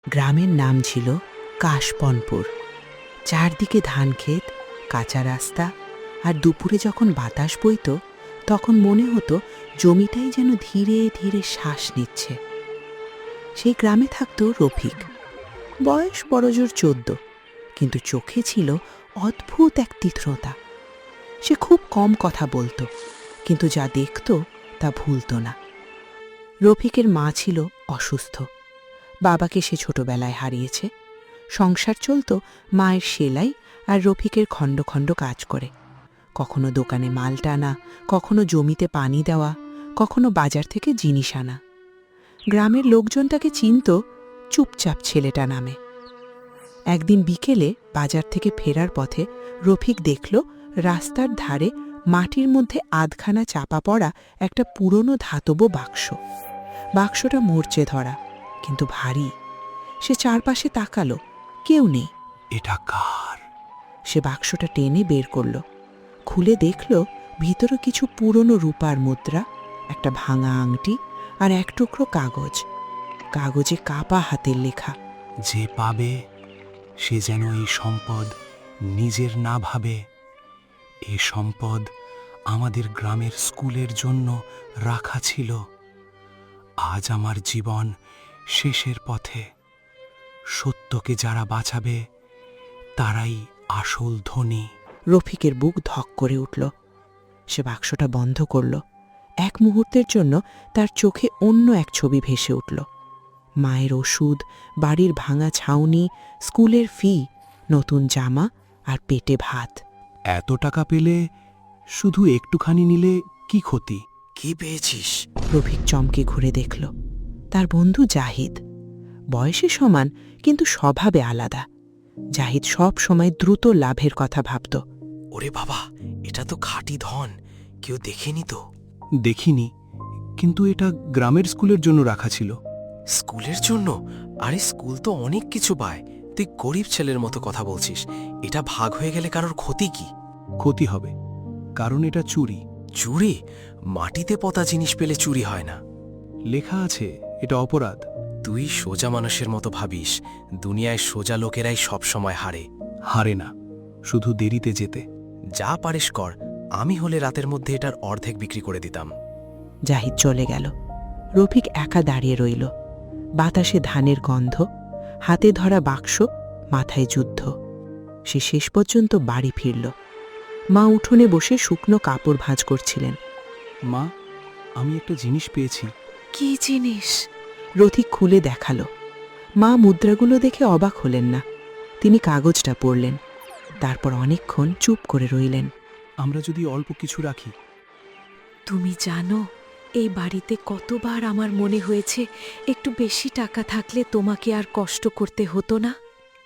গ্রামের নাম ছিল কাশপনপুর। চারদিকে ধানক্ষেত, কাঁচা রাস্তা, আর দুপুরে যখন বাতাস বইত তখন মনে হতো জমিটাই যেন ধীরে ধীরে শ্বাস নিচ্ছে। সেই গ্রামে থাকত রফিক। বয়স বড়জোর 14, কিন্তু চোখে ছিল অদ্ভুত এক তীক্ষ্ণতা। সে খুব কম কথা বলতো, কিন্তু যা দেখত তা ভুলত না। রফিকের মা ছিল অসুস্থ। বাবাকে সে ছোটবেলায় হারিয়েছে। সংসার চলত মায়ের সেলাই আর রফিকের খণ্ড খণ্ড কাজ করে। কখনো দোকানে মাল টানা, কখনো জমিতে পানি দেওয়া, কখনো বাজার থেকে জিনিস আনা। গ্রামের লোকজন তাকে চিনত চুপচাপ ছেলেটা নামে। একদিন বিকেলে বাজার থেকে ফেরার পথে রফিক দেখল রাস্তার ধারে মাটির মধ্যে আধখানা চাপা পড়া একটা পুরনো ধাতব বাক্স। বাক্সটা মরচে ধরা, কিন্তু ভারী। সে চারপাশে তাকালো, কেউ নেই। এটা কার? সে বাক্সটা টেনে বের করল। খুলে দেখল ভিতরে কিছু পুরনো রূপার মুদ্রা, একটা ভাঙা আংটি আর এক টুকরো কাগজ। কাগজে কাপা হাতের লেখা, যে পাবে সে যেন এই সম্পদ নিজের না ভাবে। এ সম্পদ আমাদের গ্রামের স্কুলের জন্য রাখা ছিল। আজ আমার জীবন শেষের পথে। সত্যকে যারা বাঁচাবে তারাই আসল ধনী। রফিকের বুক ধক করে উঠল। সে বাক্সটা বন্ধ করল। এক মুহূর্তের জন্য তার চোখে অন্য এক ছবি ভেসে উঠল। মায়ের ওষুধ, বাড়ির ভাঙা ছাউনি, স্কুলের ফি, নতুন জামা আর পেটে ভাত। এত টাকা পেলে শুধু একটুখানি নিলে কি ক্ষতি? কি পেয়েছিস? রফিক চমকে ঘুরে দেখল তার বন্ধু জাহিদ। বয়সে সমান, কিন্তু স্বভাবে আলাদা। জাহিদ সব সময় দ্রুত লাভের কথা ভাবত। ওরে বাবা, এটা তো খাঁটি ধন। কেউ দেখেনি তো? দেখিনি, কিন্তু এটা গ্রামের স্কুলের জন্য রাখা ছিল। স্কুলের জন্য? আরে স্কুল তো অনেক কিছু পায়। তুই গরিব ছেলের মতো কথা বলছিস। এটা ভাগ হয়ে গেলে কারোর ক্ষতি কি? ক্ষতি হবে, কারণ এটা চুরি। চুরি? মাটিতে পতা জিনিস পেলে চুরি হয় না। লেখা আছে এটা অপরাধ। তুই সোজা মানুষের মতো ভাবিস। দুনিয়ায় সোজা লোকেরাই সব সময় হারে। হারে না, শুধু দেরিতে যেতে। যা পারিস কর। আমি হলে রাতের মধ্যে এটার অর্ধেক বিক্রি করে দিতাম। জাহিদ চলে গেল। রফিক একা দাঁড়িয়ে রইল। বাতাসে ধানের গন্ধ, হাতে ধরা বাক্স, মাথায় যুদ্ধ। সে শেষ পর্যন্ত বাড়ি ফিরল। মা উঠোনে বসে শুকনো কাপড় ভাঁজ করছিলেন। মা, আমি একটা জিনিস পেয়েছি। কি জিনিস? রথিক খুলে দেখালো। মা মুদ্রাগুলো দেখে অবাক হলেন না। তিনি কাগজটা পড়লেন, তারপর অনেকক্ষণ চুপ করে রইলেন। আমরা যদি অল্প কিছু রাখি। তুমি জানো, এই বাড়িতে কতবার আমার মনে হয়েছে একটু বেশি টাকা থাকলে তোমাকে আর কষ্ট করতে হতো না।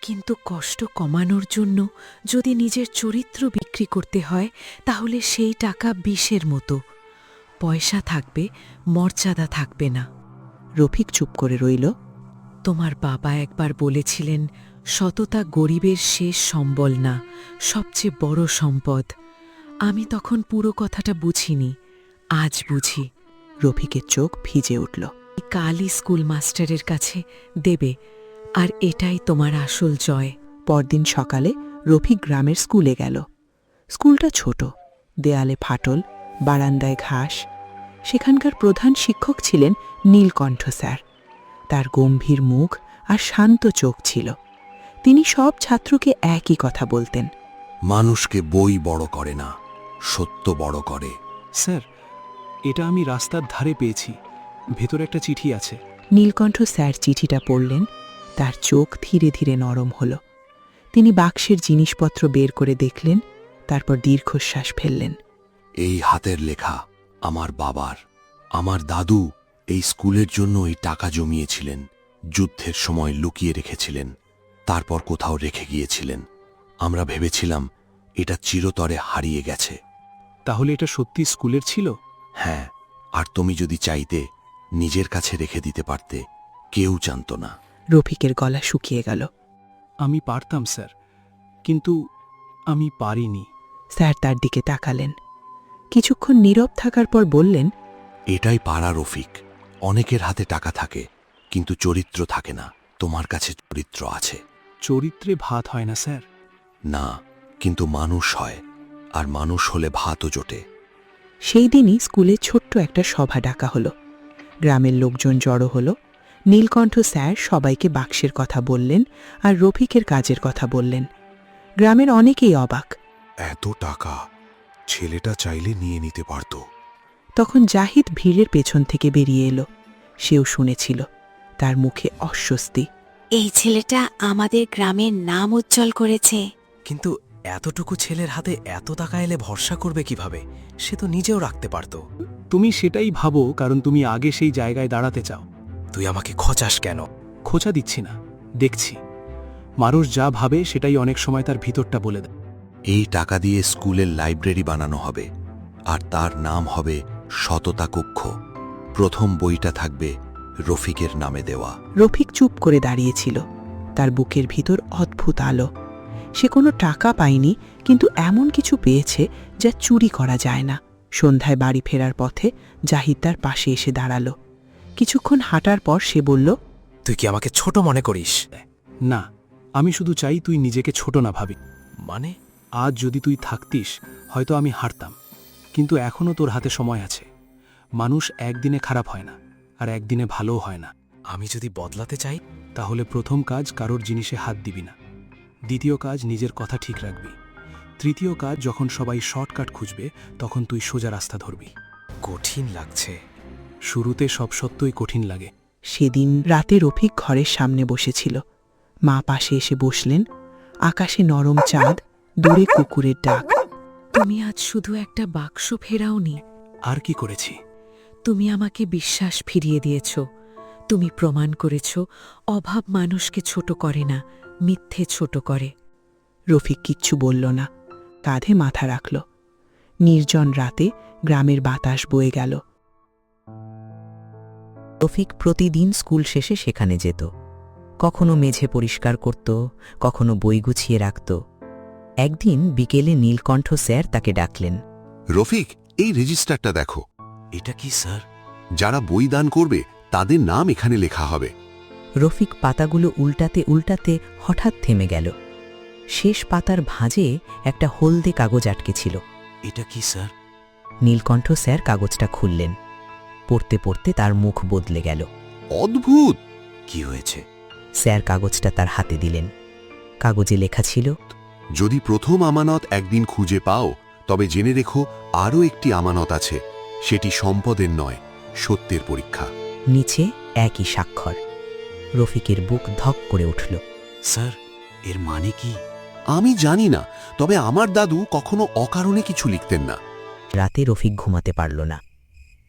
কিন্তু কষ্ট কমানোর জন্য যদি নিজের চরিত্র বিক্রি করতে হয়, তাহলে সেই টাকা বিষের মতো। পয়সা থাকবে, মর্যাদা থাকবে না। রফিক চুপ করে রইল। তোমার বাবা একবার বলেছিলেন, সততা গরিবের শেষ সম্বল না, সবচেয়ে বড় সম্পদ। আমি তখন পুরো কথাটা বুঝিনি, আজ বুঝি। রফিকের চোখ ভিজে উঠল। কালই স্কুল মাস্টারের কাছে দেবে, আর এটাই তোমার আসল জয়। পরদিন সকালে রফিক গ্রামের স্কুলে গেল। স্কুলটা ছোট, দেয়ালে ফাটল, বারান্দায় ঘাস। সেখানকার প্রধান শিক্ষক ছিলেন নীলকণ্ঠ স্যার। তার গম্ভীর মুখ আর শান্ত চোখ ছিল। তিনি সব ছাত্রকে একই কথা বলতেন, মানুষকে বই বড় করে না, সত্য বড় করে। স্যার, এটা আমি রাস্তার ধারে পেয়েছি। ভেতরে একটা চিঠি আছে। নীলকণ্ঠ স্যার চিঠিটা পড়লেন। তার চোখ ধীরে ধীরে নরম হল। তিনি বাক্সের জিনিসপত্র বের করে দেখলেন, তারপর দীর্ঘশ্বাস ফেললেন। এই হাতের লেখা আমার বাবার। আমার দাদু এই স্কুলের জন্য এই টাকা জমিয়েছিলেন। যুদ্ধের সময় লুকিয়ে রেখেছিলেন, তারপর কোথাও রেখে গিয়েছিলেন। আমরা ভেবেছিলাম এটা চিরতরে হারিয়ে গেছে। তাহলে এটা সত্যি স্কুলের ছিল? হ্যাঁ, আর তুমি যদি চাইতে নিজের কাছে রেখে দিতে পারতে, কেউ জানত না। রফিকের গলা শুকিয়ে গেল। আমি পারতাম স্যার, কিন্তু আমি পারিনি। স্যার তার দিকে তাকালেন। কিছুক্ষণ নীরব থাকার পর বললেন, এটাই পারা রফিক। অনেকের হাতে টাকা থাকে, কিন্তু চরিত্র থাকে না। তোমার কাছে চরিত্র আছে। চরিত্রে ভাত হয় না স্যার। না, কিন্তু মানুষ হয়, আর মানুষ হলে ভাতও জোটে। সেই দিনই স্কুলে ছোট্ট একটা সভা ডাকা হলো। গ্রামের লোকজন জড়ো হলো। নীলকণ্ঠ স্যার সবাইকে বাক্সের কথা বললেন আর রফিকের কাজের কথা বললেন। গ্রামের অনেকেই অবাক। এত টাকা ছেলেটা চাইলে নিয়ে নিতে পারত। তখন জাহিদ ভিড়ের পেছন থেকে বেরিয়ে এলো। সেও শুনেছিল। তার মুখে অস্বস্তি। এই ছেলেটা আমাদের গ্রামের নাম উজ্জ্বল করেছে। কিন্তু এতটুকু ছেলের হাতে এত টাকা এলে ভরসা করবে কিভাবে? সে তো নিজেও রাখতে পারত। তুমি সেটাই ভাবো, কারণ তুমি আগে সেই জায়গায় দাঁড়াতে চাও। তুই আমাকে খোঁচাস কেন? খোঁচা দিচ্ছি না, দেখছি। মানুষ যা ভাবে সেটাই অনেক সময় তার ভিতরটা বলে দেয়। এই টাকা দিয়ে স্কুলের লাইব্রেরি বানানো হবে, আর তার নাম হবে সততা কক্ষ। প্রথম বইটা থাকবে রফিকের নামে দেওয়া। রফিক চুপ করে দাঁড়িয়েছিল। তার বুকের ভিতর অদ্ভুত আলো। সে কোনো টাকা পায়নি, কিন্তু এমন কিছু পেয়েছে যা চুরি করা যায় না। সন্ধ্যায় বাড়ি ফেরার পথে জাহিদ তার পাশে এসে দাঁড়ালো। কিছুক্ষণ হাঁটার পর সে বলল, তুই কি আমাকে ছোট মনে করিস? না, আমি শুধু চাই তুই নিজেকে ছোট না ভাবি। মানে? আজ যদি তুই থাকতিস হয়তো আমি হারতাম, কিন্তু এখনও তোর হাতে সময় আছে। মানুষ একদিনে খারাপ হয় না, আর একদিনে ভালোও হয় না। আমি যদি বদলাতে চাই? তাহলে প্রথম কাজ কারোর জিনিসে হাত দিবি না। দ্বিতীয় কাজ নিজের কথা ঠিক রাখবি। তৃতীয় কাজ যখন সবাই শর্টকাট খুঁজবে তখন তুই সোজা রাস্তা ধরবি। কঠিন লাগছে। শুরুতে সব সত্যই কঠিন লাগে। সেদিন রাতে রফিক ঘরের সামনে বসেছিল। মা পাশে এসে বসলেন। আকাশে নরম চাঁদ, দূরে কুকুরের ডাক। তুমি আজ শুধু একটা বাক্স ফেরাওনি, আর কি করেছি? তুমি আমাকে বিশ্বাস ফিরিয়ে দিয়েছ। তুমি প্রমাণ করেছ অভাব মানুষকে ছোট করে না, মিথ্যে ছোট করে। রফিক কিচ্ছু বলল না, কাঁধে মাথা রাখল। নির্জন রাতে গ্রামের বাতাস বয়ে গেল। রফিক প্রতিদিন স্কুল শেষে সেখানে যেত। কখনো মেঝে পরিষ্কার করত, কখনো বই গুছিয়ে রাখত। একদিন বিকেলে নীলকণ্ঠ স্যার তাকে ডাকলেন। রফিক, এই রেজিস্টারটা দেখো। এটা কি স্যার? যারা বই দান করবে তাদের নাম এখানে লেখা হবে। রফিক পাতাগুলো উল্টাতে উল্টাতে হঠাৎ থেমে গেল। শেষ পাতার ভাঁজে একটা হলদে কাগজ আটকে ছিল। এটা কি স্যার? নীলকণ্ঠ স্যার কাগজটা খুললেন। পড়তে পড়তে তার মুখ বদলে গেল। অদ্ভুত! কি হয়েছে? স্যার কাগজটা তার হাতে দিলেন। কাগজে লেখা ছিল, যদি প্রথম আমানত একদিন খুঁজে পাও, তবে জেনে রেখো আরও একটি আমানত আছে। সেটি সম্পদের নয়, সত্যের পরীক্ষা। নিচে একই স্বাক্ষর। রফিকের বুক ধক করে উঠল। স্যার, এর মানে কি? আমি জানি না, তবে আমার দাদু কখনো অকারণে কিছু লিখতেন না। রাতে রফিক ঘুমাতে পারল না।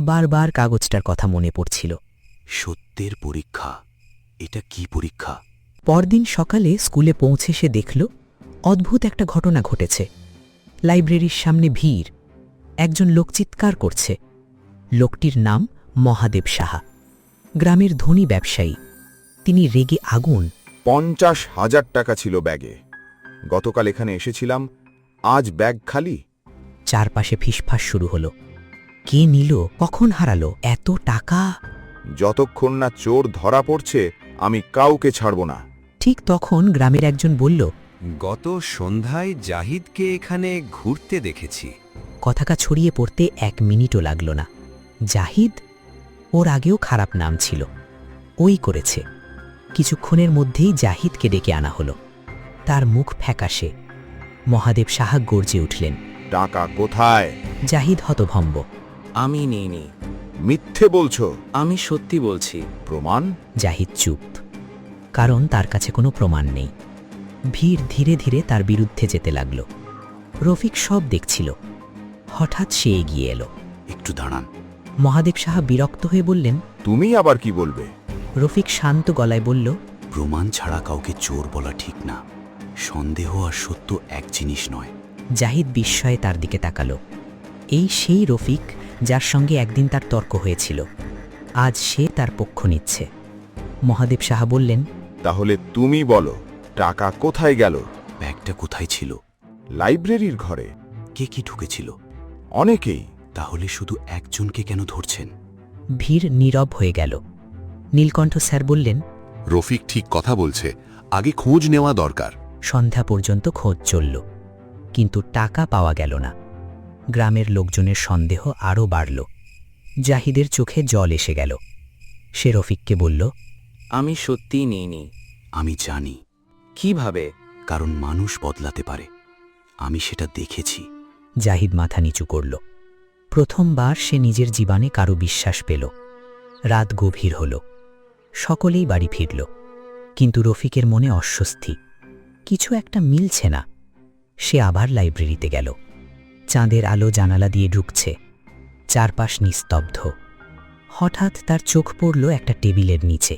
বারবার কাগজটার কথা মনে পড়ছিল। সত্যের পরীক্ষা? এটা কি পরীক্ষা? পরদিন সকালে স্কুলে পৌঁছে সে দেখল অদ্ভুত একটা ঘটনা ঘটেছে। লাইব্রেরির সামনে ভিড়। একজন লোক চিৎকার করছে। লোকটির নাম মহাদেব সাহা, গ্রামের ধনী ব্যবসায়ী। তিনি রেগে আগুন। 50,000 টাকা ছিল ব্যাগে। গতকাল এখানে এসেছিলাম, আজ ব্যাগ খালি। চারপাশে ফিসফাস শুরু হলো। কে নিল, কখন হারালো এত টাকা? যতক্ষণ না চোর ধরা পড়ছে আমি কাউকে ছাড়ব না। ঠিক তখন গ্রামের একজন বলল, গত সন্ধ্যায় জাহিদকে এখানে ঘুরতে দেখেছি। কথাটা ছড়িয়ে পড়তে 1 মিনিটও লাগল না। জাহিদ? ওর আগেও খারাপ নাম ছিল। ওই করেছে। কিছুক্ষণের মধ্যেই জাহিদকে ডেকে আনা হলো। তার মুখ ফ্যাকাশে। মহাদেব সাহা গর্জে উঠলেন। টাকা কোথায়? জাহিদ হতভম্ব। আমি নিইনি। মিথ্যে বলছো? আমি সত্যি বলছি। প্রমাণ? জাহিদ চুপ, কারণ তার কাছে কোনো প্রমাণ নেই। ভিড় ধীরে ধীরে তার বিরুদ্ধে যেতে লাগল। রফিক সব দেখছিল। হঠাৎ সে এগিয়ে এলো। একটু দাঁড়ান। মহাদেব সাহা বিরক্ত হয়ে বললেন, তুমি আবার কি বলবে? রফিক শান্ত গলায় বলল, প্রমাণ ছাড়া কাউকে চোর বলা ঠিক না। সন্দেহ আর সত্য এক জিনিস নয়। জাহিদ বিস্ময়ে তার দিকে তাকালো। এই সেই রফিক যার সঙ্গে একদিন তার তর্ক হয়েছিল। আজ সে তার পক্ষ নিচ্ছে। মহাদেব সাহা বললেন, তাহলে তুমি বলো, টাকা কোথায় গেল? ব্যাগটা কোথায় ছিল? লাইব্রেরির ঘরে। কে কি ঢুকেছিল? অনেকেই। তাহলে শুধু একজনকে কেন ধরছেন? ভিড় নীরব হয়ে গেল। নীলকণ্ঠ স্যার বললেন, রফিক ঠিক কথা বলছে, আগে খোঁজ নেওয়া দরকার। সন্ধ্যা পর্যন্ত খোঁজ চলল, কিন্তু টাকা পাওয়া গেল না। গ্রামের লোকজনের সন্দেহ আরও বাড়ল। জাহিদের চোখে জল এসে গেল। সে রফিককে বলল, আমি সত্যিই নিইনি। আমি জানি, কিভাবে? কারণ মানুষ বদলাতে পারে। আমি সেটা দেখেছি। জাহিদ মাথা নিচু করল। প্রথমবার সে নিজের জীবনে কারো বিশ্বাস পেল। রাত গভীর হল, সকলেই বাড়ি ফিরল, কিন্তু রফিকের মনে অস্বস্তি। কিছু একটা মিলছে না। সে আবার লাইব্রেরিতে গেল। চাঁদের আলো জানালা দিয়ে ঢুকছে, চারপাশ নিস্তব্ধ। হঠাৎ তার চোখ পড়ল একটা টেবিলের নিচে।